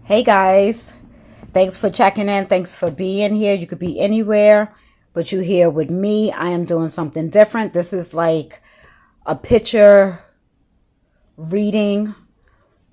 Hey guys, thanks for checking in. Thanks for being here. You could be anywhere, but you're here with me. I am doing something different. This is like a picture reading,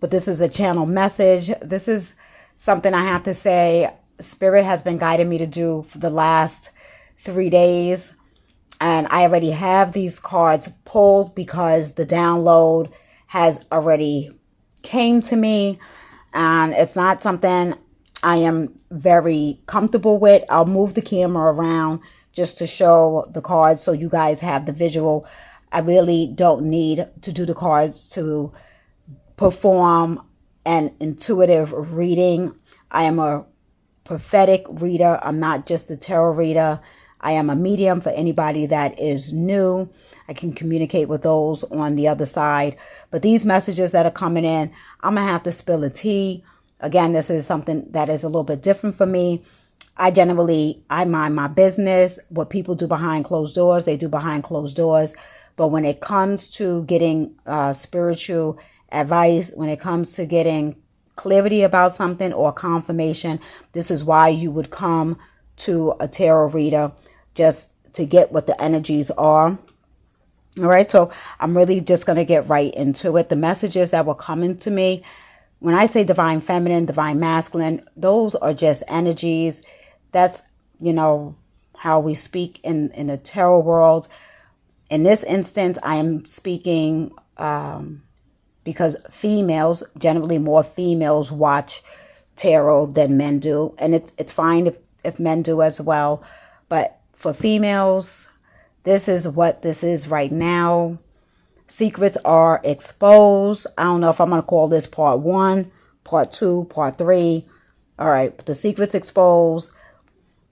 but this is a channel message. This is something I have to say Spirit has been guiding me to do for the last 3 days. And I already have these cards pulled because the download has already came to me, and it's not something I am very comfortable with. I'll move the camera around just to show the cards so you guys have the visual. I really don't need to do the cards to perform an intuitive reading. I am a prophetic reader. I'm not just a tarot reader. I am a medium for anybody that is new. I can communicate with those on the other side. But these messages that are coming in, I'm going to have to spill a tea. Again, this is something that is a little bit different for me. I mind my business. What people do behind closed doors, they do behind closed doors. But when it comes to getting spiritual advice, when it comes to getting clarity about something or confirmation, this is why you would come to a tarot reader, just to get what the energies are. All right, so I'm really just going to get right into it. The messages that were coming to me, when I say divine feminine, divine masculine, those are just energies. That's, how we speak in the tarot world. In this instance, I am speaking because females, generally more females watch tarot than men do. And it's fine if men do as well. But for females, this is what this is right now. Secrets are exposed. I don't know if I'm going to call this part 1, part 2, part 3. All right, the secrets exposed.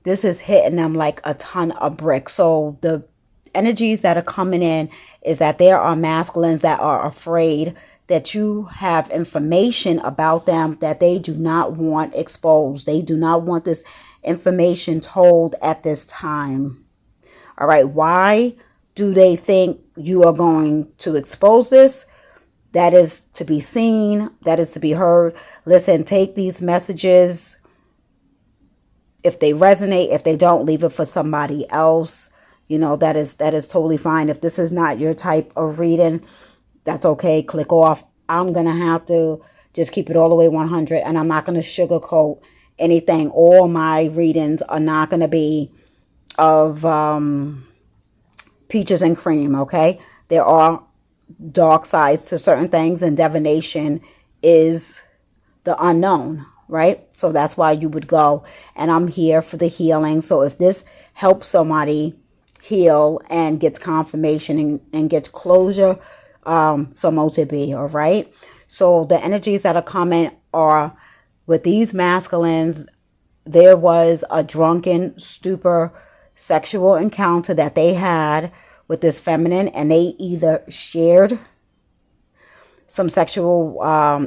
This is hitting them like a ton of bricks. So the energies that are coming in is that there are masculines that are afraid that you have information about them that they do not want exposed. They do not want this information told at this time. All right, why do they think you are going to expose this? That is to be seen. That is to be heard. Listen, take these messages. If they resonate, if they don't, leave it for somebody else. That is totally fine. If this is not your type of reading, that's okay. Click off. I'm going to have to just keep it all the way 100, and I'm not going to sugarcoat anything. All my readings are not going to be of peaches and cream, okay? There are dark sides to certain things, and divination is the unknown, right? So that's why you would go, and I'm here for the healing. So if this helps somebody heal and gets confirmation and gets closure, so mote it be, all right? So the energies that are coming are with these masculines. There was a drunken stupor sexual encounter that they had with this feminine, and they either shared some sexual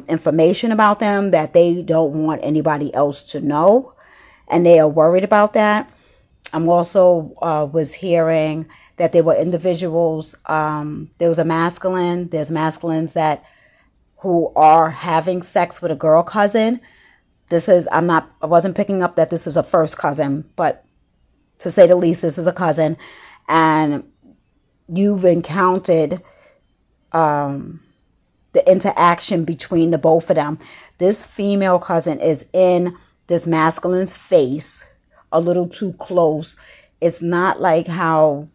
information about them that they don't want anybody else to know, and they are worried about that. I'm also was hearing that there were individuals, there was a masculine, there's masculines that who are having sex with a girl cousin. I wasn't picking up that this is a first cousin, but to say the least, this is a cousin, and you've encountered the interaction between the both of them. This female cousin is in this masculine's face a little too close. It's not like how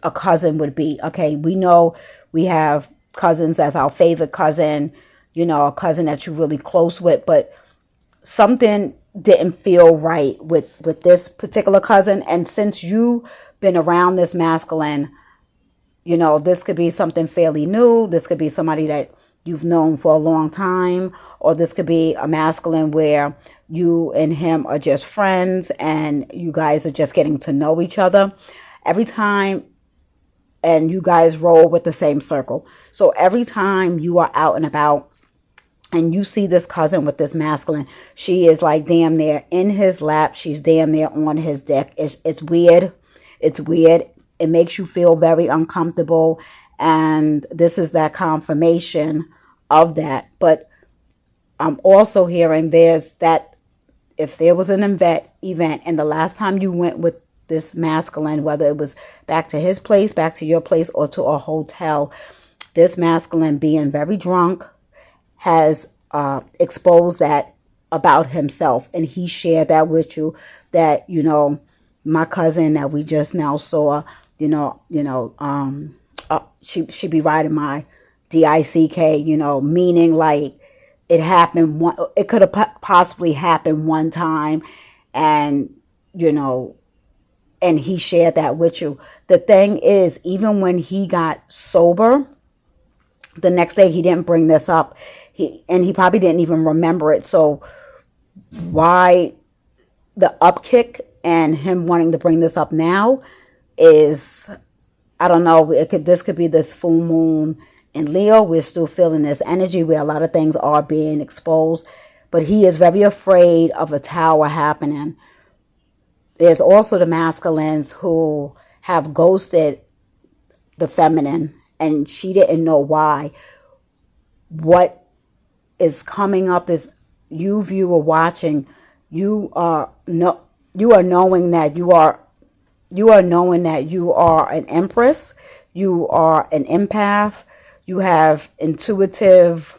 a cousin would be. Okay, we know we have cousins as our favorite cousin, a cousin that you're really close with, but something didn't feel right with this particular cousin. And since you've been around this masculine, this could be something fairly new. This could be somebody that you've known for a long time, or this could be a masculine where you and him are just friends and you guys are just getting to know each other every time, and you guys roll with the same circle. So every time you are out and about and you see this cousin with this masculine, she is like damn near in his lap. She's damn near on his deck. It's weird. It's weird. It makes you feel very uncomfortable. And this is that confirmation of that. But I'm also hearing there's that if there was an event and the last time you went with this masculine, whether it was back to his place, back to your place, or to a hotel, this masculine being very drunk has exposed that about himself, and he shared that with you, that my cousin that we just now saw, she be riding my DICK, meaning like it happened one, it could have possibly happened one time, and and he shared that with you. The thing is, even when he got sober, the next day he didn't bring this up. He probably didn't even remember it. So why the upkick and him wanting to bring this up now is, I don't know, this could be this full moon in Leo. We're still feeling this energy where a lot of things are being exposed, but he is very afraid of a tower happening. There's also the masculines who have ghosted the feminine, and she didn't know why. What is coming up is you viewer watching, you are knowing that you are an empress, you are an empath, you have intuitive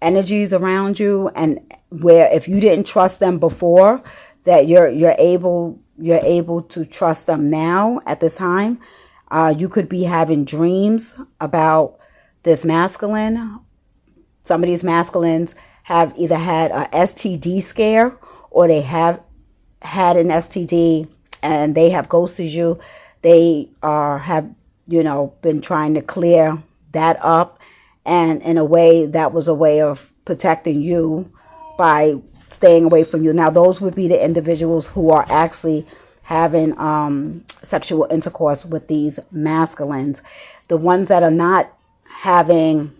energies around you, and where if you didn't trust them before, that you're able to trust them now at this time. You could be having dreams about this masculine. Some of these masculines have either had a STD scare, or they have had an STD and they have ghosted you. They have been trying to clear that up, and in a way that was a way of protecting you by staying away from you. Now those would be the individuals who are actually having sexual intercourse with these masculines. The ones that are not having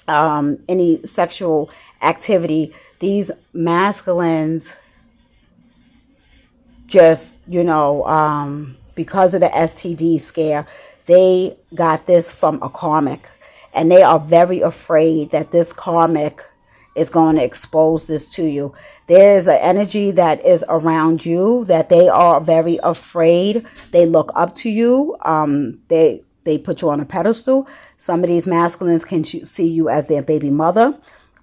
any sexual activity, these masculines just because of the STD scare, they got this from a karmic, and they are very afraid that this karmic is going to expose this to you. There is an energy that is around you that they are very afraid. They look up to you. They put you on a pedestal. Some of these masculines can see you as their baby mother.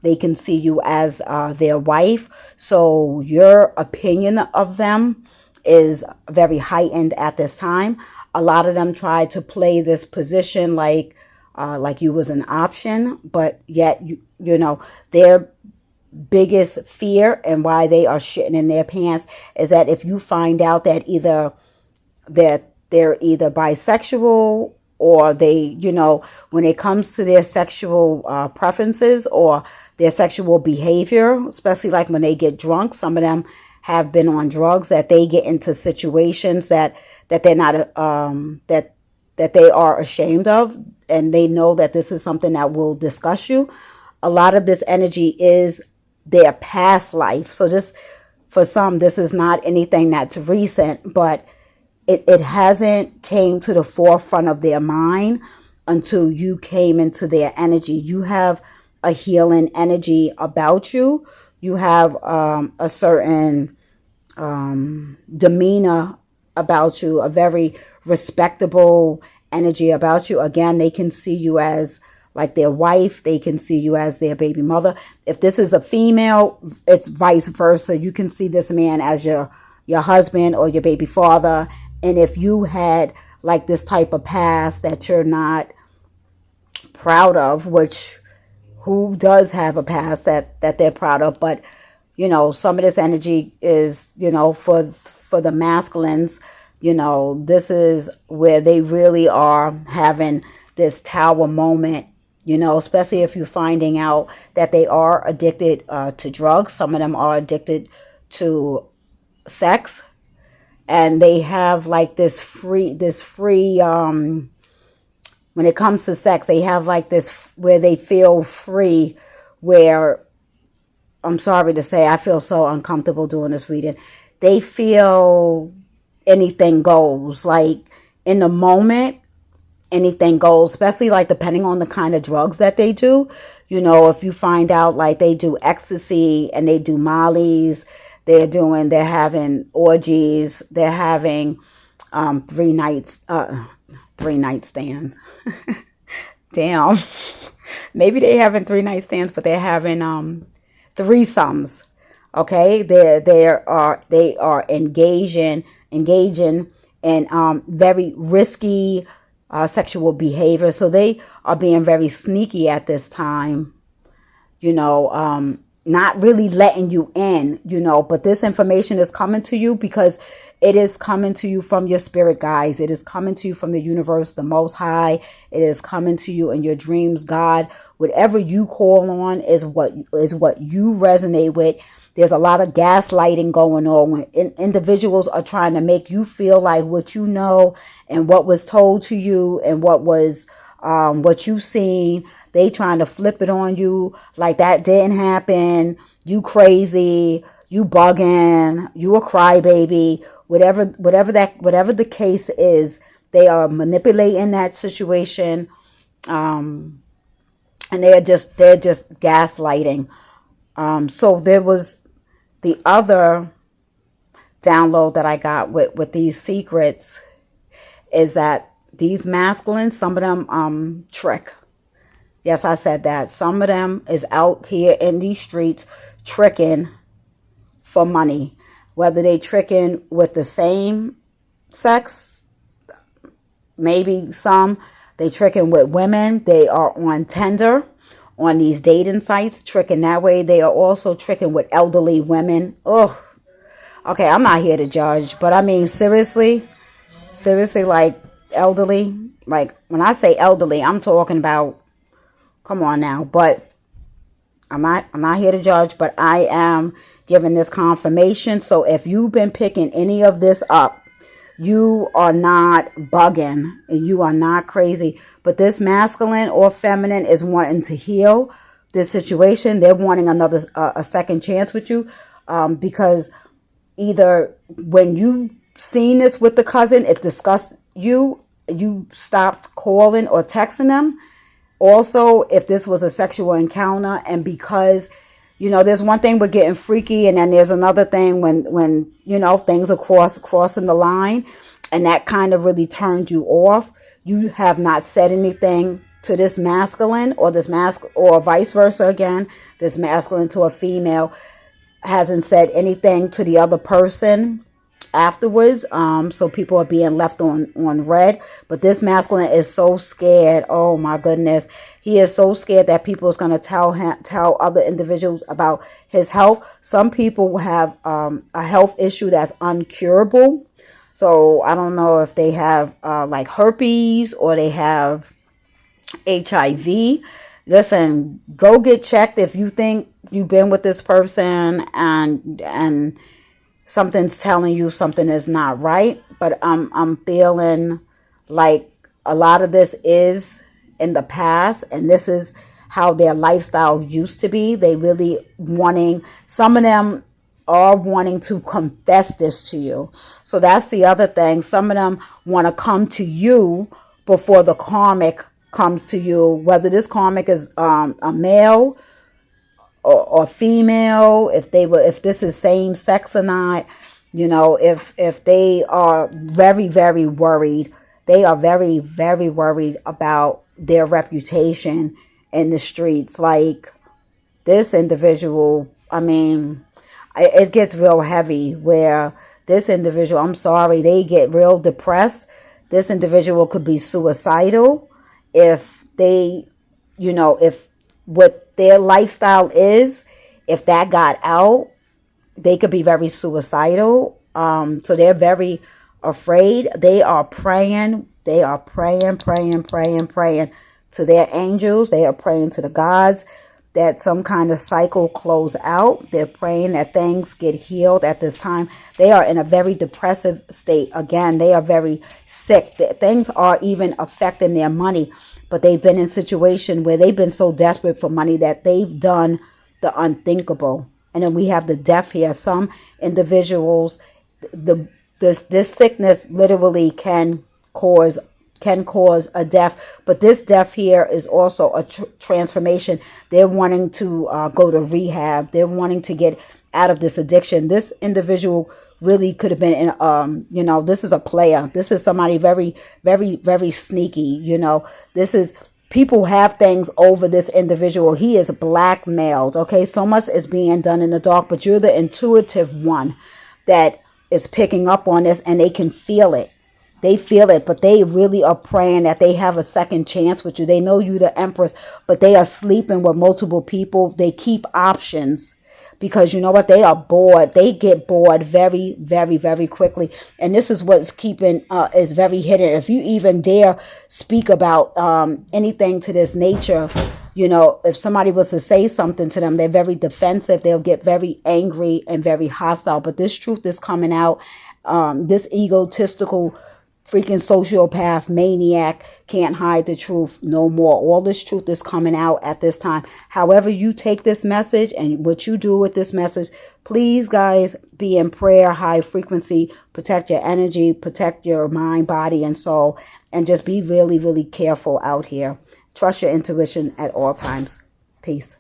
They can see you as their wife. So your opinion of them is very heightened at this time. A lot of them try to play this position like you was an option, but yet their biggest fear and why they are shitting in their pants is that if you find out that they're either bisexual, or they, when it comes to their sexual preferences or their sexual behavior, especially like when they get drunk, some of them have been on drugs, that they get into situations that they're not that they are ashamed of, and they know that this is something that will disgust you. A lot of this energy is their past life. So this, for some, this is not anything that's recent, but it hasn't came to the forefront of their mind until you came into their energy. You have a healing energy about you. You have a certain demeanor about you, a very respectable energy about you. Again, they can see you as like their wife. They can see you as their baby mother. If this is a female, it's vice versa. You can see this man as your husband or your baby father. And if you had like this type of past that you're not proud of, which who does have a past that they're proud of, but some of this energy is, for the masculines, this is where they really are having this tower moment, especially if you're finding out that they are addicted to drugs. Some of them are addicted to sex, and they have like this free when it comes to sex, they have like this where they feel free, where, I'm sorry to say, I feel so uncomfortable doing this reading. They feel anything goes. Like in the moment, anything goes, especially like depending on the kind of drugs that they do. You know, if you find out like they do ecstasy and they do mollies, they're having orgies, they're having 3 night stands. Damn. Maybe they having 3 night stands, but they're having threesomes. Okay, they are engaging in very risky sexual behavior. So they are being very sneaky at this time. You know, not really letting you in. You know, but this information is coming to you because it is coming to you from your spirit guides. It is coming to you from the universe, the Most High. It is coming to you in your dreams, God. Whatever you call on is what you resonate with. There's a lot of gaslighting going on when individuals are trying to make you feel like what you know and what was told to you and what you seen. They trying to flip it on you like that didn't happen. You crazy. You bugging. You a crybaby. Whatever the case is, they are manipulating that situation, and they're just gaslighting. So there was the other download that I got with these secrets is that these masculines, some of them trick. Yes, I said that. Some of them is out here in these streets tricking for money. Whether they tricking with the same sex, maybe some they tricking with women. They are on Tinder, on these dating sites, tricking that way. They are also tricking with elderly women. Ugh. Okay, I'm not here to judge, but I mean seriously, like elderly. Like when I say elderly, I'm talking about. Come on now, but I'm not here to judge, but I am giving this confirmation. So if you've been picking any of this up, you are not bugging and you are not crazy. But this masculine or feminine is wanting to heal this situation. They're wanting a second chance with you, because either when you seen this with the cousin, it disgusted you, you stopped calling or texting them. Also, if this was a sexual encounter, and because, you know, there's one thing with getting freaky, and then there's another thing when you know, things are crossing the line, and that kind of really turned you off. You have not said anything to this masculine or or vice versa again. This masculine to a female hasn't said anything to the other person afterwards, so people are being left on red. But this masculine is so scared. Oh my goodness, he is so scared that people is going to tell other individuals about his health. Some people have a health issue that's uncurable, so I don't know if they have like herpes or they have HIV. Listen, go get checked if you think you've been with this person and something's telling you something is not right. But I'm feeling like a lot of this is in the past, and this is how their lifestyle used to be. They really some of them are wanting to confess this to you. So that's the other thing. Some of them want to come to you before the karmic comes to you, whether this karmic is a male or female, if this is same sex or not. You know, if they are very, very worried, they are very, very worried about their reputation in the streets. Like this individual, I mean, it gets real heavy where this individual, I'm sorry, they get real depressed. This individual could be suicidal if they, you know, if what their lifestyle is, if that got out, they could be very suicidal. So they're very afraid. They are praying. They are praying to their angels. They are praying to the gods that some kind of cycle close out. They're praying that things get healed at this time. They are in a very depressive state. Again, they are very sick. Things are even affecting their money, but they've been in a situation where they've been so desperate for money that they've done the unthinkable. And then we have the death here. Some individuals, this sickness literally can cause can cause a death. But this death here is also a transformation. They're wanting to go to rehab. They're wanting to get out of this addiction. This individual really could have been in, this is a player. This is somebody very, very, very sneaky. This is, people have things over this individual. He is blackmailed. Okay. So much is being done in the dark, but you're the intuitive one that is picking up on this, and they can feel it. They feel it, but they really are praying that they have a second chance with you. They know you the Empress, but they are sleeping with multiple people. They keep options because you know what? They are bored. They get bored very, very, very quickly. And this is what's keeping, is very hidden. If you even dare speak about anything to this nature, if somebody was to say something to them, they're very defensive. They'll get very angry and very hostile. But this truth is coming out. This egotistical freaking sociopath maniac can't hide the truth no more. All this truth is coming out at this time. However you take this message and what you do with this message, please guys, be in prayer, high frequency, protect your energy, protect your mind, body, and soul, and just be really, really careful out here. Trust your intuition at all times. Peace.